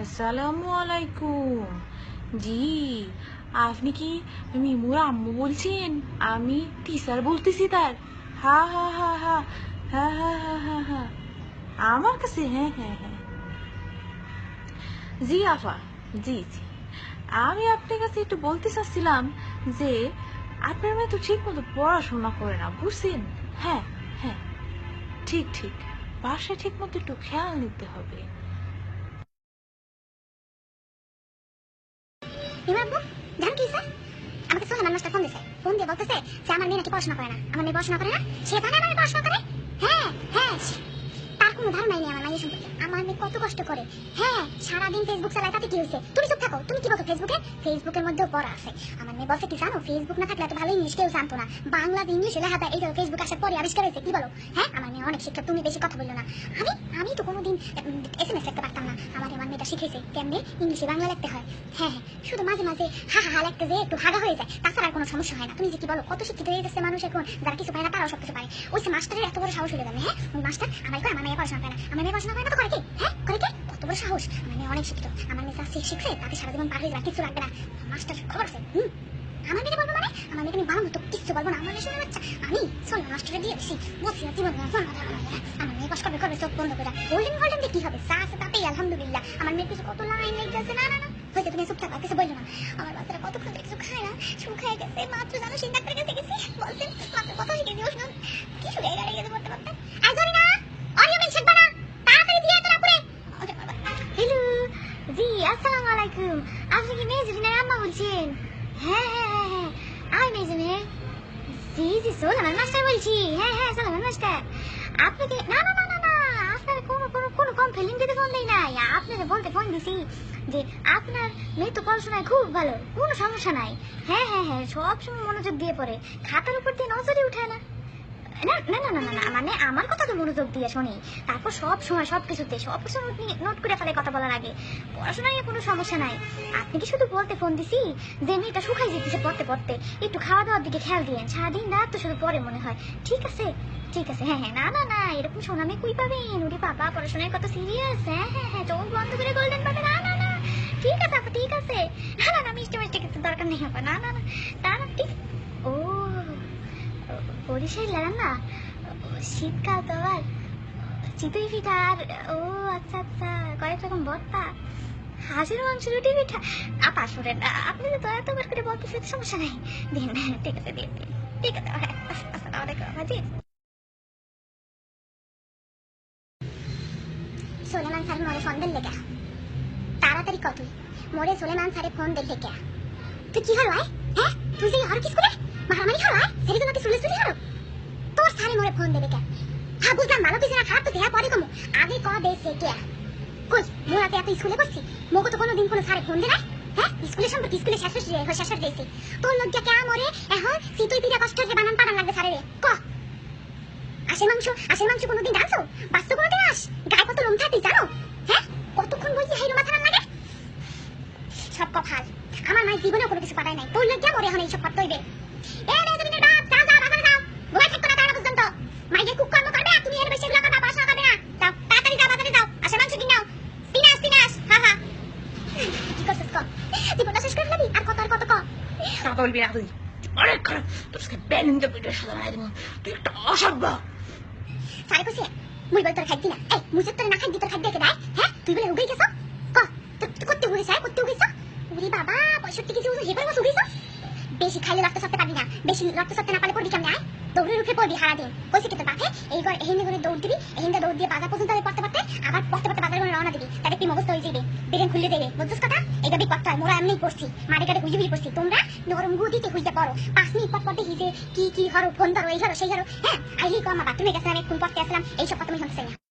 আসসালামু আলাইকুম। জি, আপনি কি মিমুর আম্মু বলছেন? আমি টিচার বলতেছি তার। হা হা হা হা হা হা হা হা হা আমার কাছে হ্যাঁ হ্যাঁ হ্যাঁ। জি আফা, জি জি, আমি আপনার কাছে একটু বলতে চাচ্ছিলাম যে আপনার মেয়ে তো ঠিক মতো পড়াশোনা করে না, বুঝছেন? হ্যাঁ হ্যাঁ, ঠিক ঠিক, বাসায় ঠিক মতো একটু খেয়াল নিতে হবে। আব্বু জান কি স্যার আমাকে সোহেমান মাস্টার ফোন দিছে, ফোন দিয়ে বলতেছে যে আমার মেয়ে নাকি পড়াশোনা করে না। আমার মেয়ে পড়াশোনা করে না, সে জানে আমার মেয়ে পড়াশোনা করে। হ্যাঁ হ্যাঁ, তার কোনো ধারণাই নেই আমার মেয়ে সম্পর্কে। আমার মেয়ে কত কষ্ট করে। হ্যাঁ, সারাদিন ফেসবুক চালায়, তাতে কি হয়েছে? তুমি চুপ থাকো। তুমি কি বলছো? ফেসবুকের মধ্যেও পড়া আছে। আমার মেয়ে বলছে কি জানো, ফেসবুক না থাকলে এত ভালো ইংলিশ কেউ জানতো না। বাংলা ইংলিশ লেখাটা এইটা ফেসবুক আসার পরে আবিষ্কার হয়েছে। কি বলো? হ্যাঁ, আমার মেয়ে অনেক শিক্ষা। তুমি বেশি কথা বললো না। আমি আমি তো কোনোদিন SMS লিখতে পারতাম না। আমার মেয়েটা শিখেছে কেমনে ইংলিশে বাংলা লিখতে হয়। হ্যাঁ হ্যাঁ, শুধু মাঝে মাঝে হা হা হা লিখতে যে একটু হাগা হয়ে যায়, তাছাড়া আর কোনো সমস্যা হয় না। তুমি যে কি বলো, কত শিক্ষিত হয়ে গেছে মানুষ এখন, যারা কিছু পারে না তারাও সব কিছু পারে। ওই যে মাস্টারের এত বড় সাহস হয়ে যাবে। হ্যাঁ, ওই মাস্টার আমার কয় আমার মেয়ে পড়াশোনা করে না। আমার মেয়ে পড়াশোনা করে না তো করে কি? হ্যাঁ, করে কি? কত বড় সাহস! আমার মেয়ে অনেক শিক্ষিত। আমার মেয়ে যা শিখছে তাতে সারা জীবন পার হয়ে যাবে, কিছু লাগবে না। মাস্টার খবর আছে। আমার মেয়েকে বলবো মানে? আমার মেয়েকে আমি বানাবো তো কিচ্ছু বলবো না। আমার মেয়ে শুনে বাচ্চা আমি সোনা মাস্টারে দিয়ে দিছি, বলছি না জীবন আমার মেয়ে কষ্ট করবে চোখ বন্ধ করে। গোল্ডেন দিয়ে কি হবে? চা আছে তাতেই আলহামদুলিল্লাহ। আমার মেয়ের কিছু কত লাইন লেগে আছে। না না না, হয়েছে, তুমি চুপ থাকো, কিছু বললো না। আমার বাচ্চারা কতক্ষণ থেকে কিছু খায় না, শুকায় গেছে। মাত্র জানো সেই ডাক্তারের কাছে গেছি, বলছেন মাত্র কত শিখে দিও শুনুন, কি শুকায় গেছে করতে করতে। আর জানি না অরিয়মেন শেখবা না, তাড়াতাড়ি দিয়ে তোরা করে। হ্যালো, জি আসসালামু আলাইকুম। আপনি কি মেজরিনের আম্মা বলছেন? হ্যাঁ হ্যাঁ হ্যাঁ হ্যাঁ, আমি মেজরিনের জি জি সোলামান মাস্টার বলছি। হ্যাঁ হ্যাঁ, সোলামান মাস্টার। আপনাকে না না না না না, আপনার কোনো কমপ্লেইন দিতে ফোন দেই নাই। আপনাকে বলতে ফোন দিছি যে আপনার মেয়ে তো পড়াশোনায় খুব ভালো, কোনো সমস্যা নাই। হ্যাঁ হ্যাঁ হ্যাঁ, সব সময় মনোযোগ দিয়ে পড়ে, খাতার উপর দিয়ে নজরই উঠায় না। না না না না না, মানে আমার কথা তো মনোযোগ দিয়ে শোনে, তারপর সব সময় সবকিছুতে সবকিছু নোট করে ফেলে কথা বলার আগে। পড়াশোনায় কোনো সমস্যা নাই। আপনি কি শুধু বলতে ফোন দিছি যে মেয়েটা শুকাই যেতেছে পড়তে পড়তে, একটু খাওয়া দাওয়ার দিকে খেয়াল দিয়েন। সারাদিন রাত তো শুধু পড়ে মনে হয়। ঠিক আছে ঠিক আছে, হ্যাঁ হ্যাঁ, না না না, এরকম সোনা মেয়ে কই পাবেন? ওরে বাবা, পড়াশোনায় কত সিরিয়াস। হ্যাঁ হ্যাঁ হ্যাঁ, চোখ বন্ধ করে গোল্ডেন পাবে। না না না, ঠিক আছে আপা, ঠিক আছে। না না না, মিষ্টি মিষ্টি কিছু দরকার নেই আপা। না না না না না, ঠিক। ও, বরিশাল রান্না, শীতকাল তো আবার চিতই পিঠা আর ও আচ্ছা আচ্ছা, কয়েক রকম ভর্তা, হাঁসের মাংস, রুটি, পিঠা। আপা শুনেন, আপনি তো এতবার করে বলতেছেন, সমস্যা নাই, দিন। ঠিক আছে দিন দিন, ঠিক আছে। হ্যাঁ, আসসালামু আলাইকুম জি। সোলেমান স্যার মোরে ফোন দিল লেখা, তাড়াতাড়ি কত মোরে সোলেমান স্যারে ফোন দিল লেখা। তুই কি হলো আয়? হ্যাঁ, তুই যে হর কিস করে মারামারি হলো আয়, সেটা তোমাকে সুলে সুলে হলো। তোর স্যারে মোরে ফোন দেবে কে? হ্যাঁ বুঝলাম, ভালো কিছু না খারাপ তো দেয়া পরে কমু, আগে ক দেছে কে? কই মোরাতে এত স্কুলে বসছি, মগো তো কোনোদিন কোনো স্যারে ফোন দে নাই। হ্যাঁ, স্কুলের সম্পর্কে স্কুলে শেষ দিয়েছে। তোর লজ্জা কে মরে এখন সিতুই পিঠা কষ্ট করে বানান পাড়ান লাগবে স্যারে রে। ক আসের মাংস কোনোদিন ডালছো? বাচ্চা কোনোদিন আস গায়ে কত লোম থাকে জানো? হ্যাঁ, কতক্ষণ বলছি হাইরো মাথা না লাগে সব কফাল। আমার মায়ের জীবনেও কোনো কিছু পাঠায় নাই, তোর লজ্জা মরে এখন এইসব করতে হইবে। এ মেজরিনের বাপ, যাও যাও বাজারে যাও, ঘুমাই থাকতো না তারা পর্যন্ত। মাইয়ের কুক কর্ম করবে আর তুমি এর বেশি এগুলো করবা, পড়াশোনা করবে না। যাও তাড়াতাড়ি যাও, বাজারে যাও, আসের মাংস কিনাও, পিনাস হা হা। কি করছিস ক? জীবনটা শেষ করে ফেলবি, আর কত ক? কথা বলবি না তুই, অনেক খারাপ। তোর সাথে ব্যালেন্সে পিঠের সাথে মাই দেবো, তুই একটা অসভ্য। সারে কইছে মুই বল তোর খাইতি না। এই মুই তোর না খাইতি, তোর খাইতে কে দেয়? হ্যাঁ, তুই বলে উগাই গেছ ক? তুই করতে উগাইছ, করতে উগাইছ। ওরে বাবা, 65 কেজি ওজন হেবার বস উগাইছ। বেশি খাইলে রক্ত সরতে পারবি না, বেশি রক্ত সরতে না পারলে পড়বি কেমনে? আয় দৌড়ে উঠে পড়বি হারা দিন। কইছে কি তোর বাপে এই ঘর এহিন্দে করে দৌড় দিবি, এহিন্দে দৌড় দিয়ে বাজার পর্যন্ত পড়তে আবার পড়তে বাজারে করে রওনা দিবি, তাহলে তুই মগজ হয়ে যাবে, বেরেন খুলে দেবে। বুঝছিস কথা? এইটা বি করতে হয়। মোরা এমনি করছি, মারি কাটে হুইয়ে করছি। তোমরা নরম গুদিতে হইতে পারো, 5 মিনিট পর দেখি যে কি হরো, ফোন ধরো, এই হরো সেই হরো। হ্যাঁ, আইলি কম বাথরুমে গেছিলাম, এখন পড়তে আসলাম, এইসব কথা আমি শুনতে চাই না।